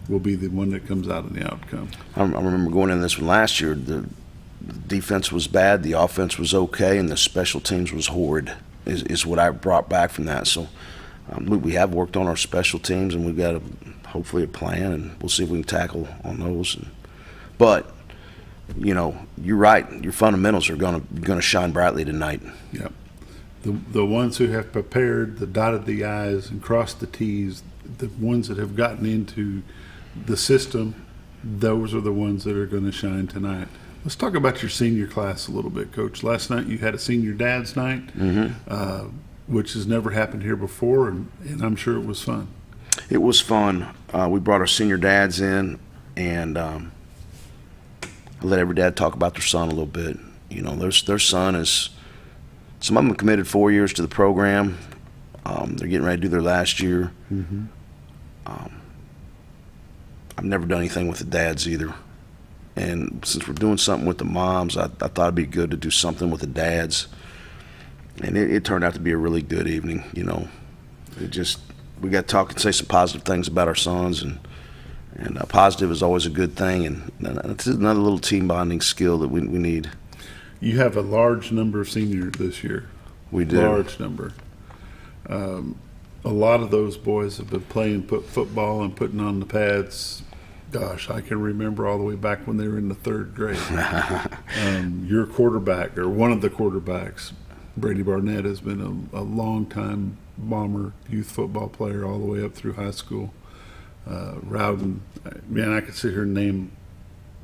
will be the one that comes out in the outcome. I remember going in this one last year. The defense was bad, the offense was okay, and the special teams was horrid, is what I brought back from that. So we have worked on our special teams, and we've got hopefully a plan, and we'll see if we can tackle on those. But, you know, you're right. Your fundamentals are going to shine brightly tonight. Yep. The ones who have prepared, the dotted the I's and crossed the T's, the ones that have gotten into the system, those are the ones that are going to shine tonight. Let's talk about your senior class a little bit, Coach. Last night you had a senior dad's night, which has never happened here before, and I'm sure it was fun. It was fun. We brought our senior dads in, and I let every dad talk about their son a little bit. You know, their son is, some of them committed 4 years to the program. They're getting ready to do their last year. I've never done anything with the dads either. And since we're doing something with the moms, I thought it'd be good to do something with the dads. And it turned out to be a really good evening, you know. We got to talk and say some positive things about our sons, and positive is always a good thing, and it's another little team bonding skill that we need. You have a large number of seniors this year. We do. Large number. A lot of those boys have been playing football and putting on the pads. Gosh, I can remember all the way back when they were in the 3rd grade. Your quarterback, or one of the quarterbacks, Brady Barnett, has been a long-time Bomber youth football player all the way up through high school. Rowden, man, I could sit here and name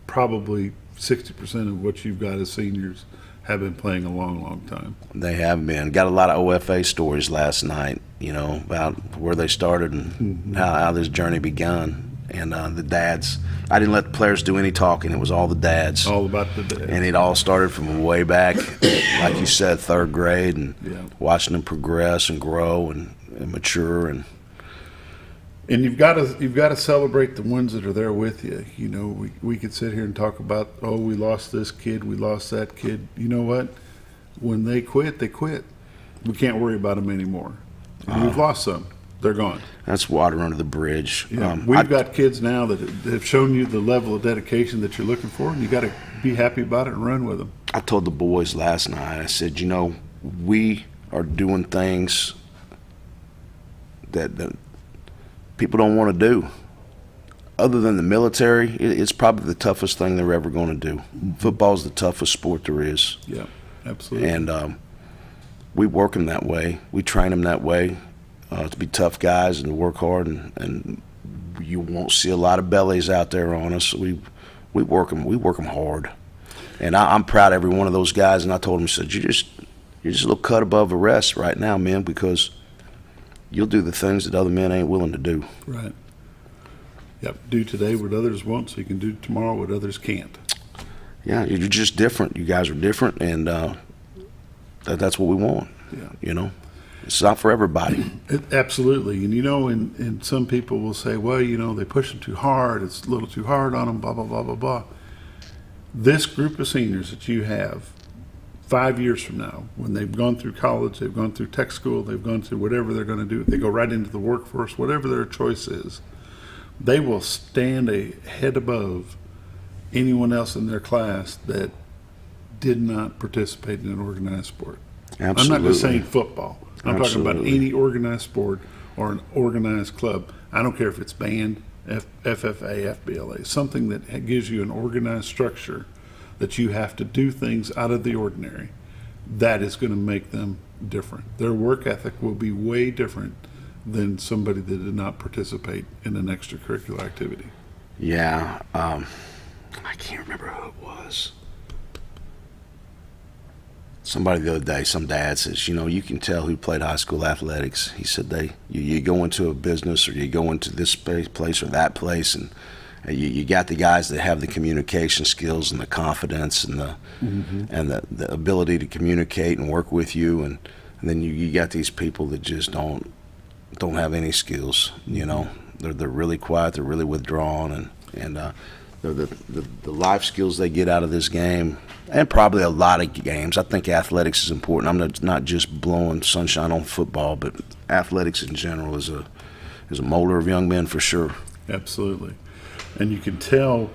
probably 60% of what you've got as seniors have been playing a long, long time. They have been. Got a lot of OFA stories last night, you know, about where they started and how this journey began. And the dads, I didn't let the players do any talking. It was all the dads. All about the dads. And it all started from way back, like you said, 3rd grade, and watching them progress and grow and mature. And you've got to celebrate the ones that are there with you. You know, we could sit here and talk about, oh, we lost this kid, we lost that kid. You know what? When they quit, they quit. We can't worry about them anymore. We've lost some. They're gone. That's water under the bridge. Yeah. We've got kids now that have shown you the level of dedication that you're looking for, and you got to be happy about it and run with them. I told the boys last night, I said, you know, we are doing things that people don't want to do. Other than the military, it's probably the toughest thing they're ever going to do. Football's the toughest sport there is. Yeah, absolutely. And we work them that way. We train them that way. To be tough guys and to work hard, and you won't see a lot of bellies out there on us. We work them hard, and I'm proud of every one of those guys. And I told them, I said, you're just a little cut above the rest right now, man, because you'll do the things that other men ain't willing to do. Right. Yep. Do today what others won't, so you can do tomorrow what others can't. Yeah, you're just different. You guys are different, and that's what we want. Yeah. You know. It's not for everybody. Absolutely. And, you know, and some people will say, well, you know, they push them too hard. It's a little too hard on them, blah, blah, blah, blah, blah. This group of seniors that you have 5 years from now, when they've gone through college, they've gone through tech school, they've gone through whatever they're going to do, they go right into the workforce, whatever their choice is, they will stand a head above anyone else in their class that did not participate in an organized sport. Absolutely. I'm not just saying football. I'm talking about any organized sport or an organized club. I don't care if it's band, FFA, FBLA, something that gives you an organized structure that you have to do things out of the ordinary. That is going to make them different. Their work ethic will be way different than somebody that did not participate in an extracurricular activity. Yeah. I can't remember who it was. Somebody the other day, some dad says, you know, you can tell who played high school athletics. He said you go into a business or you go into this place or that place, and you got the guys that have the communication skills and the confidence and the ability to communicate and work with you, and then you got these people that just don't have any skills. You know, they're really quiet, they're really withdrawn, and the life skills they get out of this game, and probably a lot of games. I think athletics is important. I'm not just blowing sunshine on football, but athletics in general is a molder of young men for sure. Absolutely. And you can tell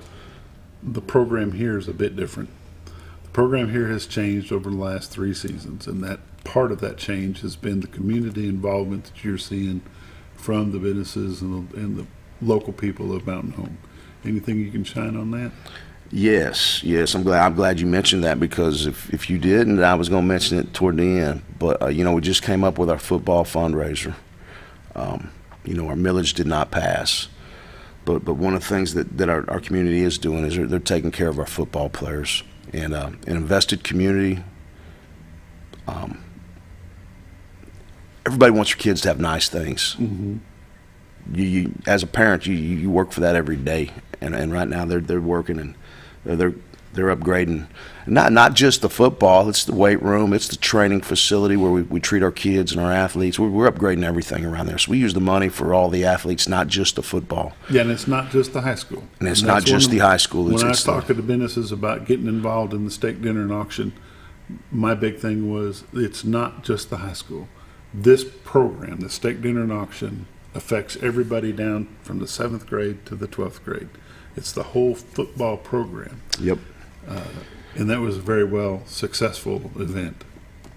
the program here is a bit different. The program here has changed over the last 3 seasons, and that part of that change has been the community involvement that you're seeing from the businesses and the local people of Mountain Home. Anything you can shine on that? Yes. I'm glad you mentioned that, because if you didn't, I was going to mention it toward the end. But you know, we just came up with our football fundraiser. You know, our millage did not pass, but one of the things that our community is doing is they're taking care of our football players. and an invested community. Everybody wants your kids to have nice things. Mm-hmm. You as a parent, you work for that every day, and right now they're working and they're upgrading. Not just the football, it's the weight room, it's the training facility where we treat our kids and our athletes. We're upgrading everything around there. So we use the money for all the athletes, not just the football. Yeah, and it's not just the high school. And it's not just the high school. When I talked to the businesses about getting involved in the steak dinner and auction, my big thing was it's not just the high school. This program, the steak dinner and auction, affects everybody down from the 7th grade to the 12th grade. It's the whole football program. Yep. And that was a very well successful event.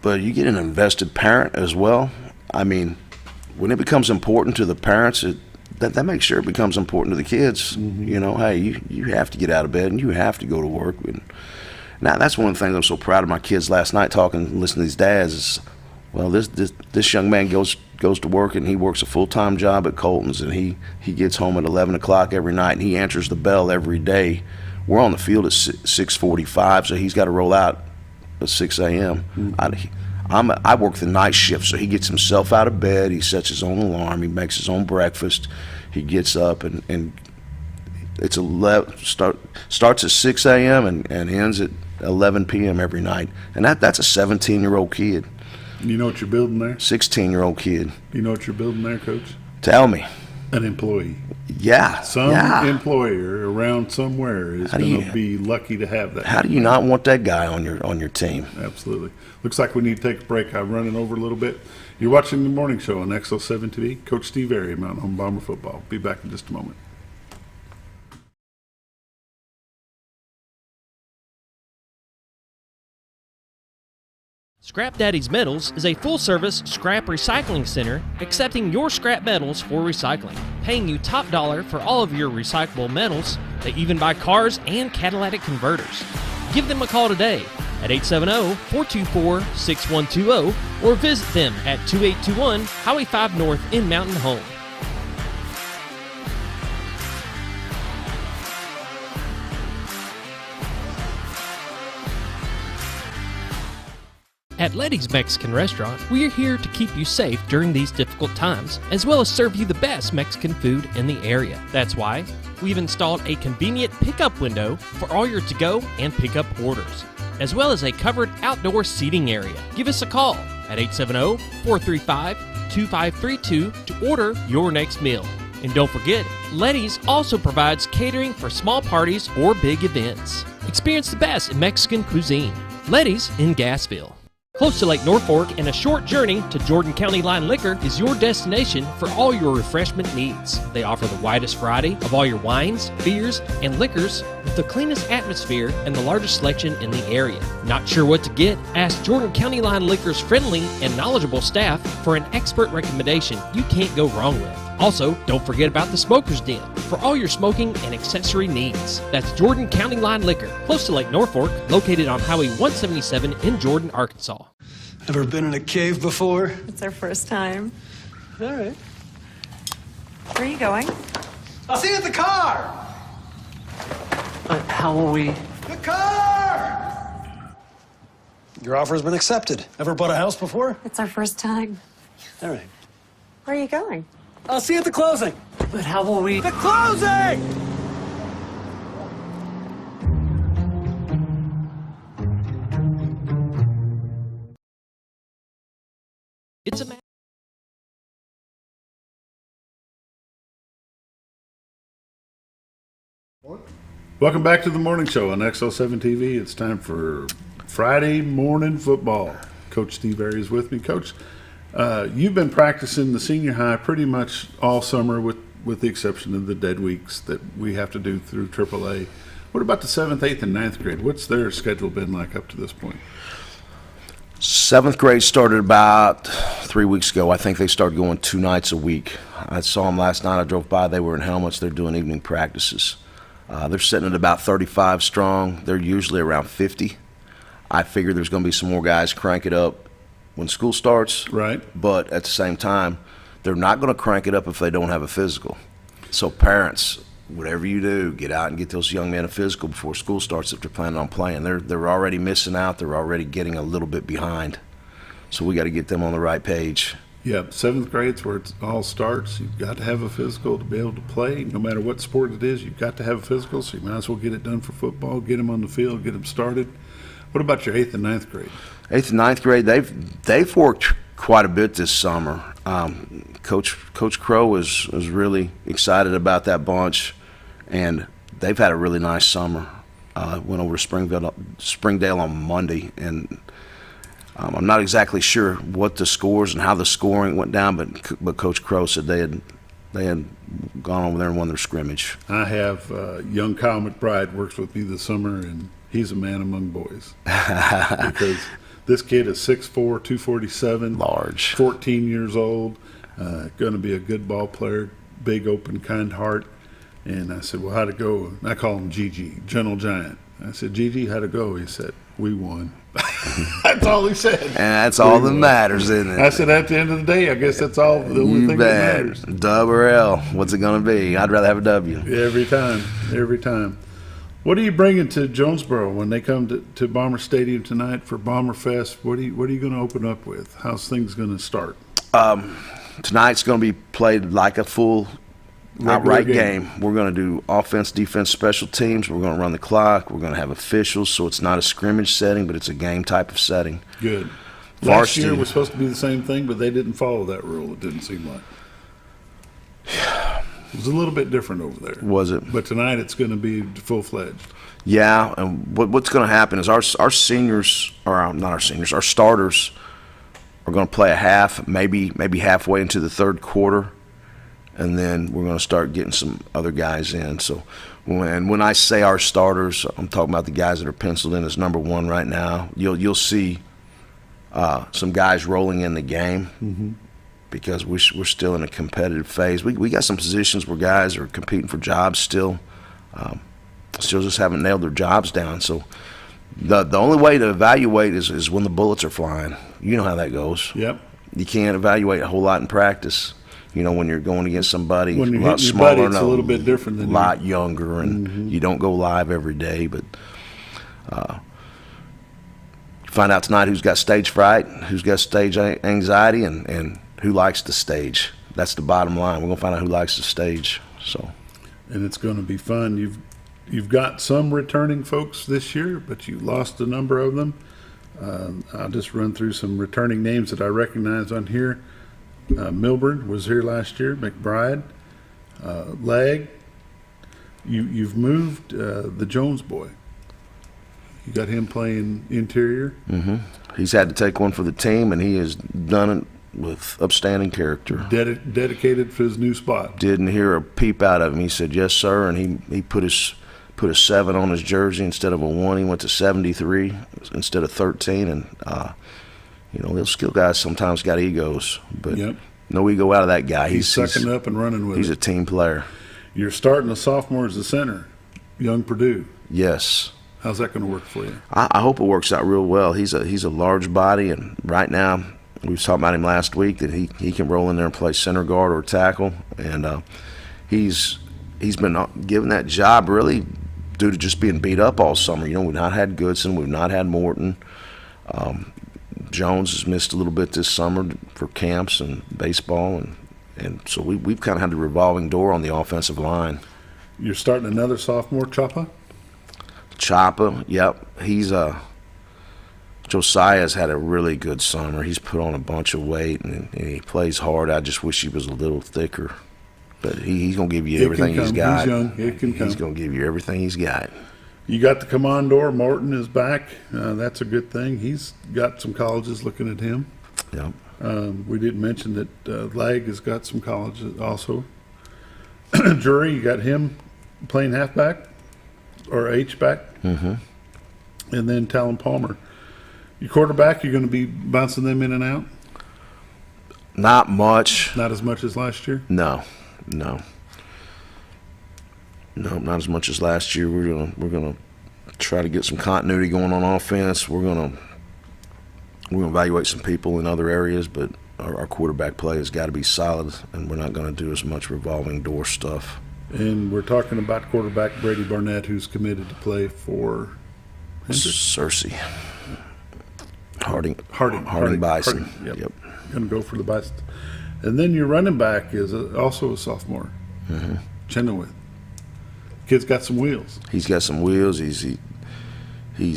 But you get an invested parent as well. I mean, when it becomes important to the parents, that makes sure it becomes important to the kids. Mm-hmm. You know, hey, you have to get out of bed and you have to go to work. And now that's one of the things I'm so proud of my kids last night talking, listening to these dads is, well, this young man goes to work and he works a full-time job at Colton's, and he gets home at 11 o'clock every night and he answers the bell every day. We're on the field at 6:45, so he's got to roll out at 6 a.m. Mm-hmm. I work the night shift, so he gets himself out of bed, he sets his own alarm, he makes his own breakfast, he gets up and it's starts at 6 a.m. and ends at 11 p.m. every night, and that's a 17-year-old kid. You know what you're building there? 16-year-old kid. You know what you're building there, Coach? Tell me. An employee. Yeah. Some employer around somewhere is going to be lucky to have that. How do you not want that guy on your team? Absolutely. Looks like we need to take a break. I'm running over a little bit. You're watching the morning show on XL7-TV. Coach Steve Airy, Mountain Home Bomber Football. Be back in just a moment. Scrap Daddy's Metals is a full-service scrap recycling center accepting your scrap metals for recycling, paying you top dollar for all of your recyclable metals. They even buy cars and catalytic converters. Give them a call today at 870-424-6120 or visit them at 2821 Highway 5 North in Mountain Home. At Letty's Mexican Restaurant, we are here to keep you safe during these difficult times, as well as serve you the best Mexican food in the area. That's why we've installed a convenient pickup window for all your to-go and pickup orders, as well as a covered outdoor seating area. Give us a call at 870-435-2532 to order your next meal. And don't forget, Letty's also provides catering for small parties or big events. Experience the best in Mexican cuisine. Letty's in Gassville. Close to Lake Norfolk and a short journey to Jordan County Line Liquor is your destination for all your refreshment needs. They offer the widest variety of all your wines, beers, and liquors with the cleanest atmosphere and the largest selection in the area. Not sure what to get? Ask Jordan County Line Liquor's friendly and knowledgeable staff for an expert recommendation you can't go wrong with. Also, don't forget about the Smoker's Den for all your smoking and accessory needs. That's Jordan County Line Liquor, close to Lake Norfolk, located on Highway 177 in Jordan, Arkansas. Ever been in a cave before? It's our first time. All right. Where are you going? I'll see you at the car! How will we? The car! Your offer's been accepted. Ever bought a house before? It's our first time. All right. Where are you going? I'll see you at the closing. But how will we? The closing! It's a Welcome back to the morning show on XL7-TV. It's time for Friday morning football. Coach Steve Airy is with me. Coach, you've been practicing the senior high pretty much all summer with the exception of the dead weeks that we have to do through AAA. What about the 7th, 8th, and 9th grade? What's their schedule been like up to this point? 7th grade started about 3 weeks ago. I think they started going 2 nights a week. I saw them last night. I drove by. They were in helmets. They're doing evening practices. They're sitting at about 35 strong. They're usually around 50. I figure there's going to be some more guys crank it up when school starts. Right. But at the same time, they're not going to crank it up if they don't have a physical. So parents, whatever you do, get out and get those young men a physical before school starts if they're planning on playing. They're already missing out. They're already getting a little bit behind. So we got to get them on the right page. Yeah, 7th grade's where it all starts. You've got to have a physical to be able to play. No matter what sport it is, you've got to have a physical, so you might as well get it done for football, get them on the field, get them started. What about your 8th and 9th grade? 8th and 9th grade, they've worked quite a bit this summer. Coach Crow was really excited about that bunch, and they've had a really nice summer. Went over to Springdale on Monday, and I'm not exactly sure what the scores and how the scoring went down, but Coach Crow said they had gone over there and won their scrimmage. I have young Kyle McBride works with me this summer, and he's a man among boys because this kid is 6'4", 247, large, 14 years old, going to be a good ball player, big, open, kind heart. And I said, well, how'd it go? And I call him Gigi, Gentle Giant. I said, Gigi, how'd it go? He said, we won. That's all he said. And that's all that matters, isn't it? I said, at the end of the day, I guess that's all the only thing that matters. Dub or L, what's it going to be? I'd rather have a W. Every time. What are you bringing to Jonesboro when they come to Bomber Stadium tonight for Bomber Fest? What are you going to open up with? How's things going to start? Tonight's going to be played like a full outright game. We're going to do offense, defense, special teams. We're going to run the clock. We're going to have officials, so it's not a scrimmage setting, but it's a game type of setting. Good. Last year was supposed to be the same thing, but they didn't follow that rule, it didn't seem like. It was a little bit different over there. Was it? But tonight it's going to be full-fledged. Yeah, and what's going to happen is our seniors, or not our seniors, our starters are going to play a half, maybe halfway into the third quarter, and then we're going to start getting some other guys in. So when I say our starters, I'm talking about the guys that are penciled in as number one right now. You'll see some guys rolling in the game. Mm-hmm. Because we're still in a competitive phase. We got some positions where guys are competing for jobs still. Still just haven't nailed their jobs down. So the only way to evaluate is when the bullets are flying. You know how that goes. Yep. You can't evaluate a whole lot in practice. You know, when you're going against somebody when a you're lot hitting smaller, your buddy, it's a little bit different than a lot younger, and you don't go live every day. But find out tonight who's got stage fright, who's got stage anxiety, and who likes the stage. That's the bottom line. We're going to find out who likes the stage. So, and it's going to be fun. You've got some returning folks this year, but you lost a number of them. I'll just run through some returning names that I recognize on here. Milburn was here last year. McBride, Leg. You've moved the Jones boy. You got him playing interior. Mm-hmm. He's had to take one for the team, and he has done it with upstanding character. Dedicated for his new spot. Didn't hear a peep out of him. He said, yes, sir, and he put a 7 on his jersey instead of a 1. He went to 73 instead of 13, and those skill guys sometimes got egos, but no ego out of that guy. He's sucking up and running with it. He's a team player. You're starting a sophomore as a center, young Purdue. Yes. How's that going to work for you? I hope it works out real well. He's a large body, and right now, we was talking about him last week that he can roll in there and play center guard or tackle, and he's been given that job really due to just being beat up all summer. We've not had Goodson, we've not had Morton. Jones has missed a little bit this summer for camps and baseball, and so we've kind of had a revolving door on the offensive line. You're starting another sophomore, Choppa, yep. He's Josiah's had a really good summer. He's put on a bunch of weight, and he plays hard. I just wish he was a little thicker. But he's going to give you everything he's got. He's young. It can come. He's going to give you everything he's got. You got the commandor. Morton is back. That's a good thing. He's got some colleges looking at him. Yep. We didn't mention that Lag has got some colleges also. Jury, you got him playing halfback or H-back. Mm-hmm. And then Talon Palmer. Your quarterback, you're going to be bouncing them in and out? Not much. Not as much as last year? No, not as much as last year. We're gonna try to get some continuity going on offense. We're gonna evaluate some people in other areas, but our quarterback play has got to be solid, and we're not going to do as much revolving door stuff. And we're talking about quarterback Brady Barnett, who's committed to play for Cersei. Harding Bison. Yep. Going to go for the Bison. And then your running back is also a sophomore, Chenoweth. Kid's got some wheels. He's got some wheels. He's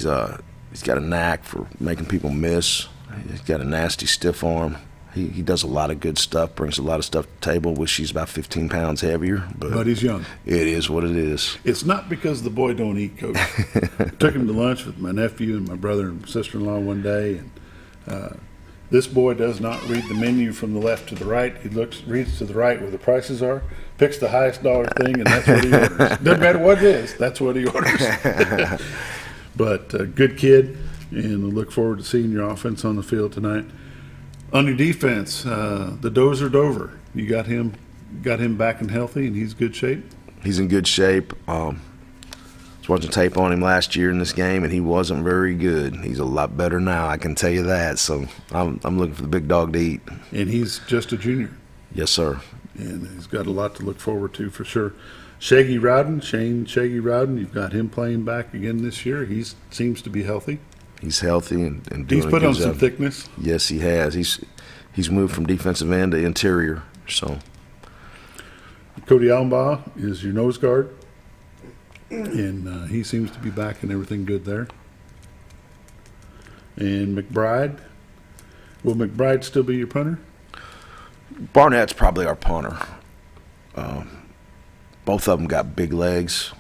got a knack for making people miss. He's got a nasty stiff arm. He does a lot of good stuff, brings a lot of stuff to the table. Wish he's about 15 pounds heavier. But he's young. It is what it is. It's not because the boy don't eat, Coach. Took him to lunch with my nephew and my brother and sister-in-law one day, and this boy does not read the menu from the left to the right. He reads to the right where the prices are, picks the highest dollar thing, and that's what he orders. Doesn't matter what it is, that's what he orders. But good kid, and I look forward to seeing your offense on the field tonight. On your defense, the Dozer Dover, you got him back and healthy, and he's in good shape? He's in good shape. I was watching tape on him last year in this game, and he wasn't very good. He's a lot better now, I can tell you that. So I'm looking for the big dog to eat. And he's just a junior. Yes, sir. And he's got a lot to look forward to for sure. Shaggy Rowden, you've got him playing back again this year. He seems to be healthy. He's healthy and doing He's put on job. some thickness. Yes, he has. He's moved from defensive end to interior. So Cody Allenbaugh is your nose guard, and he seems to be back and everything good there. And McBride, will McBride still be your punter? Barnett's probably our punter. Both of them got big legs.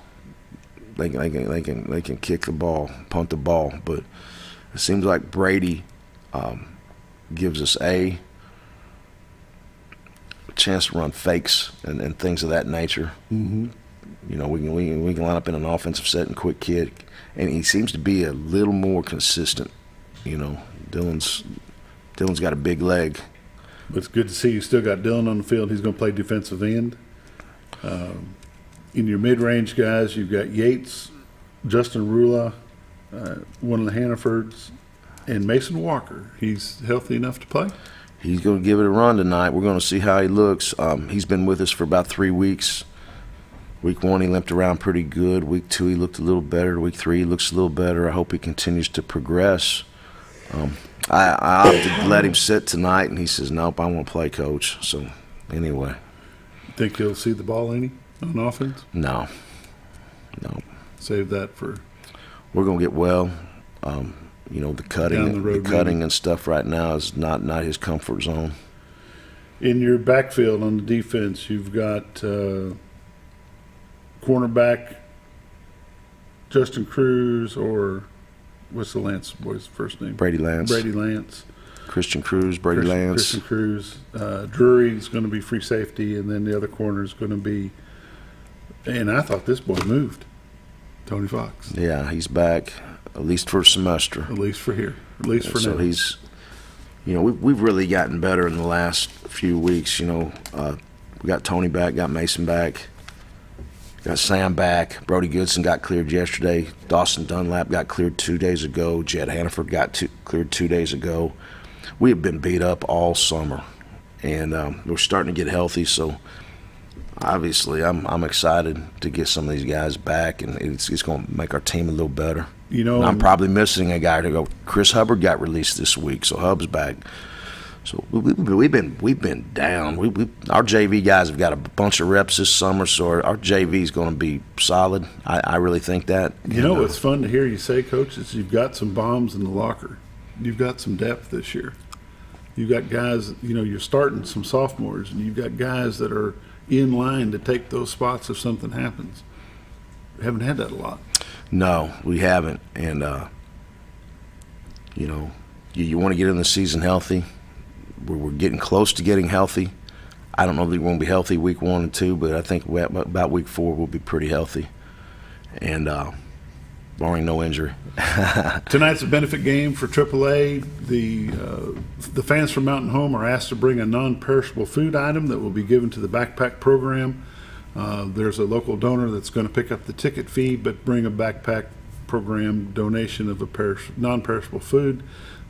They can kick the ball, punt the ball, but it seems like Brady gives us a chance to run fakes and things of that nature. Mm-hmm. You know, we can line up in an offensive set and quick kick, and he seems to be a little more consistent. You know, Dylan's got a big leg. But it's good to see you still got Dylan on the field. He's going to play defensive end. In your mid-range guys, you've got Yates, Justin Rula, one of the Hannafords, and Mason Walker. He's healthy enough to play? He's going to give it a run tonight. We're going to see how he looks. He's been with us for about 3 weeks. Week 1, he limped around pretty good. Week 2, he looked a little better. Week 3, he looks a little better. I hope he continues to progress. I opted to let him sit tonight, and he says, nope, I want to play, Coach. So, anyway. Think he'll see the ball any on offense? No. Save that for. We're going to get well. You know, the cutting and stuff right now is not his comfort zone. In your backfield on the defense, you've got cornerback Justin Cruz, or what's the Lance boy's first name? Brady Lance. Christian Cruz, Lance. Christian Cruz. Drury is going to be free safety, and then the other corner is going to be. And I thought this boy moved. Tony Fox. Yeah, he's back, at least for a semester. At least for here. At least for now. So he's, you know, we've really gotten better in the last few weeks. You know, we got Tony back, got Mason back, got Sam back. Brody Goodson got cleared yesterday. Dawson Dunlap got cleared 2 days ago. Jed Hannaford got cleared 2 days ago. We have been beat up all summer, and we're starting to get healthy. So obviously, I'm excited to get some of these guys back, and it's going to make our team a little better. You know, and I'm probably missing a guy to go. Chris Hubbard got released this week, so Hub's back. So we've been down. Our JV guys have got a bunch of reps this summer, so our JV is going to be solid. I really think that. You know what's fun to hear you say, Coach, is you've got some bombs in the locker. You've got some depth this year. You've got guys, you know, you're starting some sophomores, and you've got guys that are in line to take those spots if something happens. We haven't had that a lot. No, we haven't. And, you know, you want to get in the season healthy. We're getting close to getting healthy. I don't know if we're going to be healthy week 1 and 2, but I think about week 4 we'll be pretty healthy. And barring no injury. Tonight's a benefit game for AAA. The fans from Mountain Home are asked to bring a non-perishable food item that will be given to the backpack program. There's a local donor that's going to pick up the ticket fee, but bring a backpack program donation of a non-perishable food.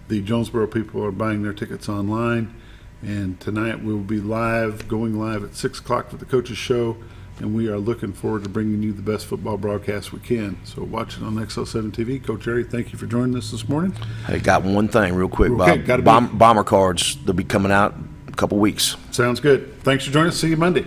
The Jonesboro people are buying their tickets online, and tonight we will be going live at 6 o'clock for the Coaches Show. and we are looking forward to bringing you the best football broadcast we can. So watch it on XL7-TV. Coach Jerry, thank you for joining us this morning. Hey, got one thing real quick, Bob. Bomber cards, they'll be coming out in a couple weeks. Sounds good. Thanks for joining us. See you Monday.